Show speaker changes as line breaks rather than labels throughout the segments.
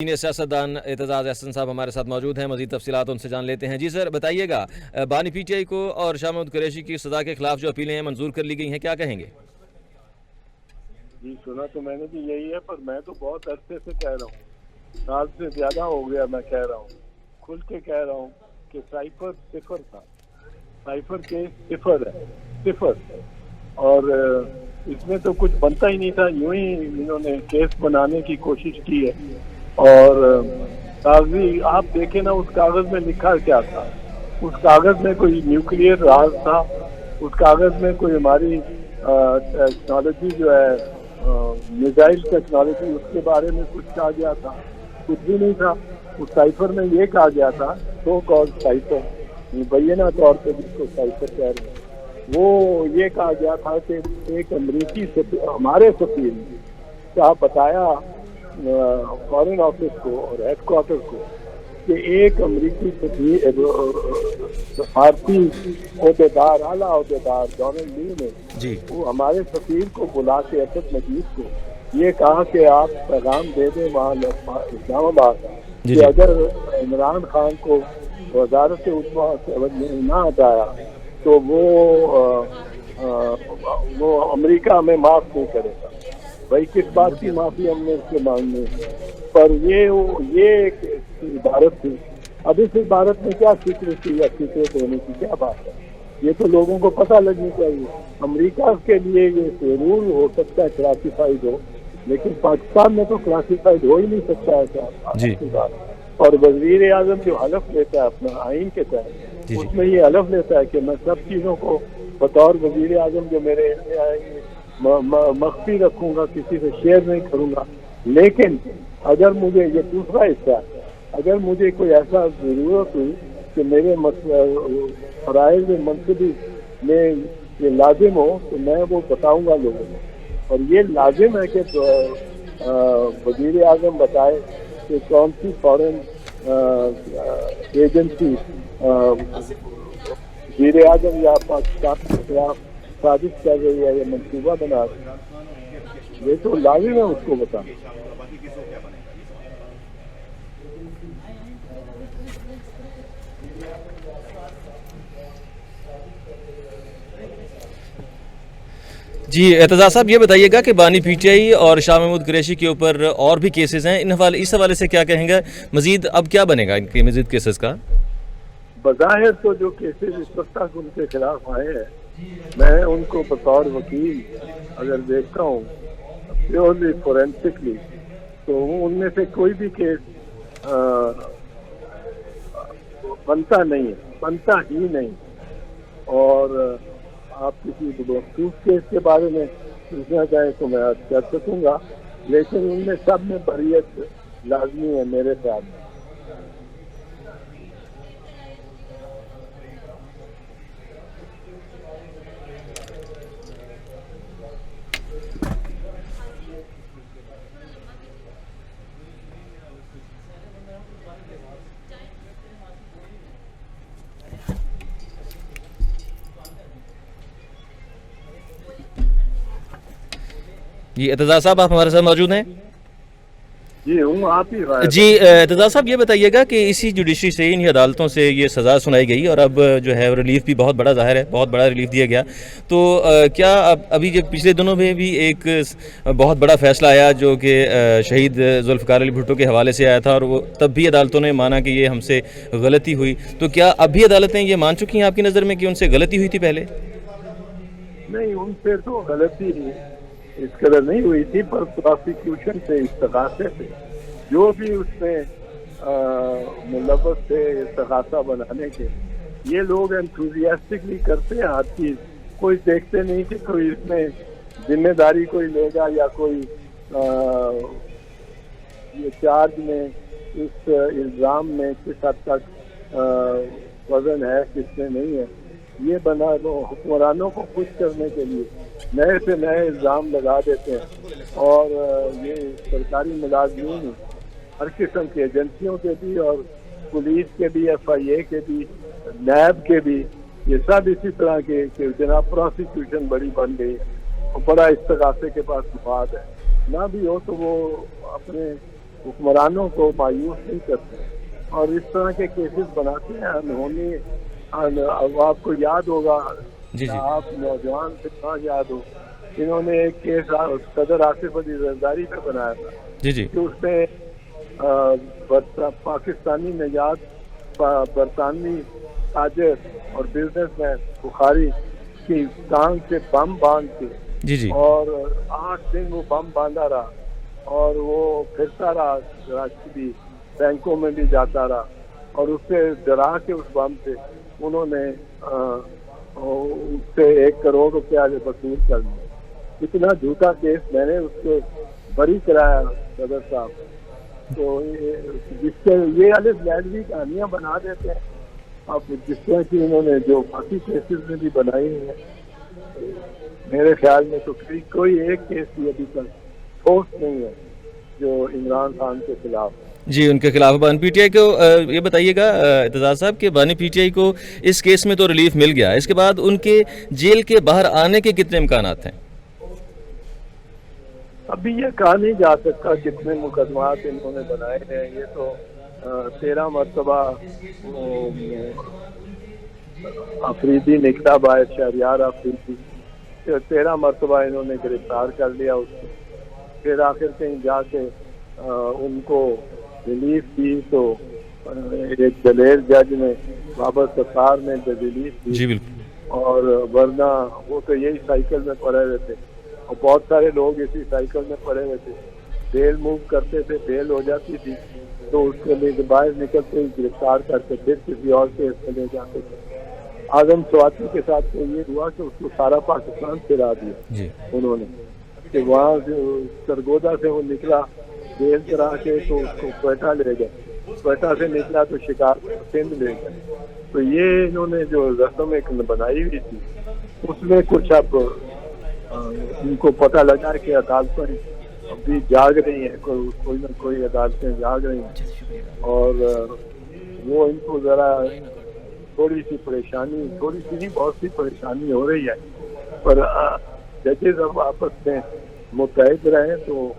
Senior सियासतदान एतजाज़ अहसन साहब हमारे साथ मौजूद हैं, मज़ीद तफसीलात उनसे जान लेते हैं। जी सर, बताइएगा, बानी पीटीआई को और शाह महमूद कुरैशी की सज़ा के खिलाफ जो अपीलें मंजूर कर ली गई हैं, क्या कहेंगे?
जी सुना तो मैंने भी यही है, पर मैं तो बहुत अरसे से कह रहा हूँ, साल से ज़्यादा हो गया मैं कह रहा हूँ, खुल के कह रहा हूँ कि साइफर सिफर था, साइफर के सिफर है, सिफर। और इसमें तो कुछ बनता ही नहीं था, यूं ही इन्होंने केस बनाने की कोशिश की है। और कागजी आप देखें ना, उस कागज में लिखा क्या था? उस कागज में कोई न्यूक्लियर राज था, उस कागज में कोई हमारी टेक्नोलॉजी जो है मिसाइल टेक्नोलॉजी, उसके बारे में कुछ कहा गया था? कुछ भी नहीं था। उस साइफर में ये कहा गया था, सो कॉल्ड साइफर, मुबैना तौर पर जिसको साइफर कह रहे हैं, वो ये कहा गया था कि एक अमरीकी हमारे सफीर क्या बताया फॉरेन ऑफिस को और हेडक्वार्टर को कि एक अमरीकी भारतीय अहदेदार, आला अहदेदार डोनाल्ड ली ने वो हमारे सफीर को बुला के असद मजीद को ये कहा कि आप पैगाम दे दें वहाँ इस्लामाबाद कि अगर इमरान खान को वजारत उज़्मा से ना हटाया तो वो अमेरिका में माफ नहीं करेगा। भाई किस बात की माफी हमने उससे मांगनी है? पर ये एक इबारत थी। अब इस इबारत में क्या सीक्रेसी या सीक्रेट होने की क्या बात है? ये तो लोगों को पता लगनी चाहिए। अमेरिका के लिए ये जरूर हो सकता है क्लासिफाइड हो, लेकिन पाकिस्तान में तो क्लासिफाइड हो ही नहीं सकता है क्या? और वजीर आजम जो हलफ लेता है अपना आइन के तहत, उसमें ये हलफ लेता है कि मैं सब चीज़ों को बतौर वजीर आजम जो मेरे मख्फी रखूंगा, किसी से शेयर नहीं करूंगा। लेकिन अगर मुझे ये दूसरा हिस्सा, अगर मुझे कोई ऐसा जरूरत हुई कि मेरे फराइज मनसबी में ये लाजिम हो तो मैं वो बताऊंगा लोगों को। और ये लाजिम है कि वजीर आजम बताए कि कौन सी फॉरेन एजेंसी वजीर आजम या पाकिस्तान के खिलाफ साजिश कर रही है या मंसूबा बना रही है, ये तो लाजिम है उसको बताना।
जी एतजाज़ साहब, ये बताइएगा कि बानी पीटीआई और शाह महमूद कुरैशी के ऊपर और भी केसेस हैं, इस हवाले से क्या कहेंगे? मजीद अब क्या बनेगा इनके मजीद केसेस का?
बज़ाहिर तो जो केसेस इस वक्त तक उनके खिलाफ आए हैं, मैं उनको बतौर वकील अगर देखता हूँ प्योरली फोरेंसिकली, तो उनमें से कोई भी केस बनता नहीं है, बनता ही नहीं। और आप किसी मखसूस केस के बारे में पूछना चाहें तो मैं कर सकूंगा, लेकिन उनमें सब में बरियत लाजमी है मेरे साथ।
जी एतजाज़ साहब, आप हमारे साथ मौजूद हैं?
जी हूँ, आप ही।
जी एतजाज़ साहब, ये बताइएगा कि इसी जुडिशरी से, इन्हीं अदालतों से ये सज़ा सुनाई गई और अब जो है रिलीफ भी बहुत बड़ा ज़ाहिर है, बहुत बड़ा रिलीफ दिया गया। तो क्या अभी जब पिछले दिनों में भी एक बहुत बड़ा फैसला आया जो कि शहीद जुल्फ़िकार अली भुट्टो के हवाले से आया था, और वो तब भी अदालतों ने माना कि ये हमसे गलती हुई, तो क्या अभी अदालतें ये मान चुकी हैं आपकी नज़र में कि उनसे गलती हुई थी पहले?
नहीं, उनसे तो गलती इस कदर नहीं हुई थी, पर प्रोसिक्यूशन से, इस्तगासे से, जो भी उसमें मुलव्वस थे इस्तगासा बनाने के, ये लोग एंथुजियास्टिकली करते हैं हर चीज़। कोई देखते नहीं कि कोई इसमें जिम्मेदारी कोई लेगा या कोई ये चार्ज में, इस इल्ज़ाम में किस हद तक वजन है, किसमें नहीं है। ये बना हुक्मरानों को खुश करने के लिए नए से नए इल्ज़ाम लगा देते हैं। और ये सरकारी मुलाजमीन, हर किस्म की एजेंसियों के भी और पुलिस के भी, FIA के भी, नैब के भी, ये सब इसी तरह के जनाब प्रोसिक्यूशन बड़ी बन गई और बड़ा इस्तगासे के पास मफाद है। ना भी हो तो वो अपने حکمرانوں کو مایوس نہیں کرتے اور اس طرح کے کیسز بناتے ہیں انہونی. اب آپ کو یاد ہوگا,
جی جی
آپ نوجوان سے کہاں یاد ہو, انہوں نے ایک کیس صدر آصف علی زرداری پہ بنایا تھا
جی جی
کہ اس نے پاکستانی نژاد برطانوی تاجر اور بزنس مین بخاری کی ٹانگ سے بم باندھ کے,
جی جی
اور 8 دن وہ بم باندھا رہا اور وہ پھرتا رہا کراچی بھی, بینکوں میں بھی جاتا رہا, اور اس سے ڈرا کے اس بم سے انہوں نے اس سے 1 کروڑ روپیہ وصول کر لیا. اتنا جھوٹا کیس, میں نے اس کو بری کرایا صدر صاحب. تو جس سے یہ الف لیلوی کہانیاں بنا دیتے ہیں. اب جس طرح کی انہوں نے جو باقی کیسز میں بھی بنائی ہیں, میرے خیال میں تو کوئی ایک کیس بھی ابھی تک ٹھوس نہیں ہے جو عمران خان کے خلاف.
جی ان کے خلاف. بانی پی ٹی آئی کو یہ بتائیے گا اعتزاز صاحب کہ بانی پی ٹی آئی کو اس کیس میں تو ریلیف مل گیا, اس کے بعد ان کے جیل کے باہر آنے کے کتنے امکانات ہیں؟
ابھی یہ کہا نہیں جا سکتا کتنے مقدمات انہوں نے بنائے ہیں. یہ تو 13 مرتبہ آفریدی نکلا, باعث شہریار آفریدی 13 مرتبہ انہوں نے گرفتار کر لیا اس کو. پھر آخر کہیں جا کے ان کو ریلیف دی تو ایک دلیر جج نے, بابر ستار نے ریلیف دی.
جی بالکل.
اور ورنہ وہ تو یہی سائیکل میں پڑے ہوئے تھے, اور بہت سارے لوگ اسی سائیکل میں پڑے ہوئے تھے. بیل موو کرتے تھے, بیل ہو جاتی تھی تو اس کے لے باہر نکلتے ہی گرفتار کرتے, پھر کسی اور کیس میں لے جاتے تھے. اعظم سواتی کے ساتھ تو یہ ہوا کہ اس کو سارا پاکستان پھرا دیا
جی
انہوں نے, کہ وہاں سرگودا سے وہ نکلا بیل کرا کے تو اس کو کوئٹہ لے گئے, کوئٹہ سے نکلا تو شکار سندھ لے گئے. تو یہ انہوں نے جو رسم ایک بنائی ہوئی تھی اس میں کچھ اب ان کو پتہ لگا کہ عدالتیں ابھی جاگ رہی ہیں, کوئی نہ کوئی عدالتیں جاگ رہی ہیں, اور وہ ان کو ذرا تھوڑی سی پریشانی, تھوڑی سی نہیں بہت سی پریشانی ہو رہی ہے. پر ججز اب آپس میں متحد رہیں تو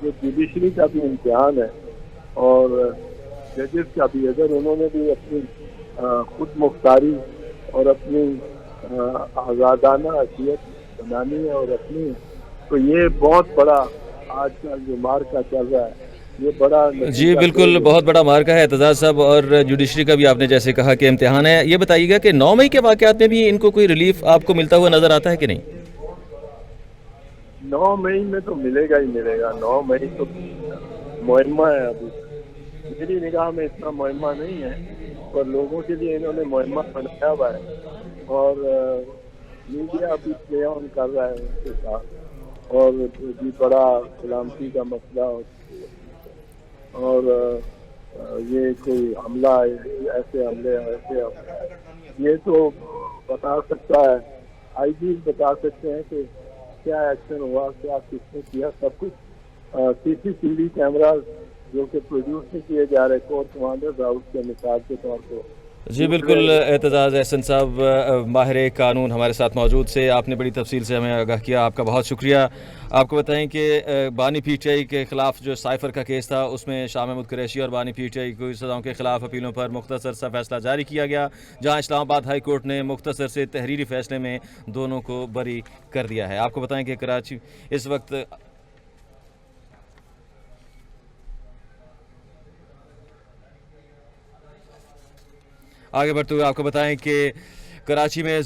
یہ جوڈیشری کا بھی امتحان ہے, اور ججز کا بھی, اگر انہوں نے بھی اپنی خود مختاری اور اپنی آزادانہ حیثیت بنانی ہے اور اپنی, تو یہ بہت بڑا آج کل جو مارکا چل رہا ہے یہ بڑا.
جی بالکل, بہت بڑا مارکا ہے اعتزاز صاحب, اور جوڈیشری کا بھی آپ نے جیسے کہا کہ امتحان ہے. یہ بتائیے گا کہ 9 مئی کے واقعات میں بھی ان کو کوئی ریلیف آپ کو ملتا ہوا نظر آتا ہے کہ نہیں؟
9 مئی میں تو ملے گا ہی ملے گا. 9 مئی تو معمہ ہے, ابھی میری نگاہ میں اتنا معمہ نہیں ہے, پر لوگوں کے لیے انہوں نے معمہ بنایا ہوا ہے, اور میڈیا بھی پلے آن کر رہا ہے ان کے ساتھ, اور بھی بڑا سلامتی کا مسئلہ, اور یہ کوئی حملہ, ایسے حملے یہ تو بتا سکتا ہے, آئی جی بتا سکتے ہیں کہ کیا ایکشن ہوا, کیا کس نے کیا. سب کچھ CCTV کیمراز جو کہ پروڈیوس نہیں کیے جا رہے کورٹ کمانڈر راؤت کے مثال کے طور پہ.
جی بالکل اعتزاز احسن صاحب, ماہر قانون ہمارے ساتھ موجود سے, آپ نے بڑی تفصیل سے ہمیں آگاہ کیا, آپ کا بہت شکریہ. آپ کو بتائیں کہ بانی پی ٹی آئی کے خلاف جو سائفر کا کیس تھا اس میں شاہ محمود قریشی اور بانی پی ٹی آئی کو سزاؤں کے خلاف اپیلوں پر مختصر سا فیصلہ جاری کیا گیا, جہاں اسلام آباد ہائی کورٹ نے مختصر سے تحریری فیصلے میں دونوں کو بری کر دیا ہے. آپ کو بتائیں کہ کراچی اس وقت آگے بڑھتے ہوئے آپ کو بتائیں کہ کراچی میں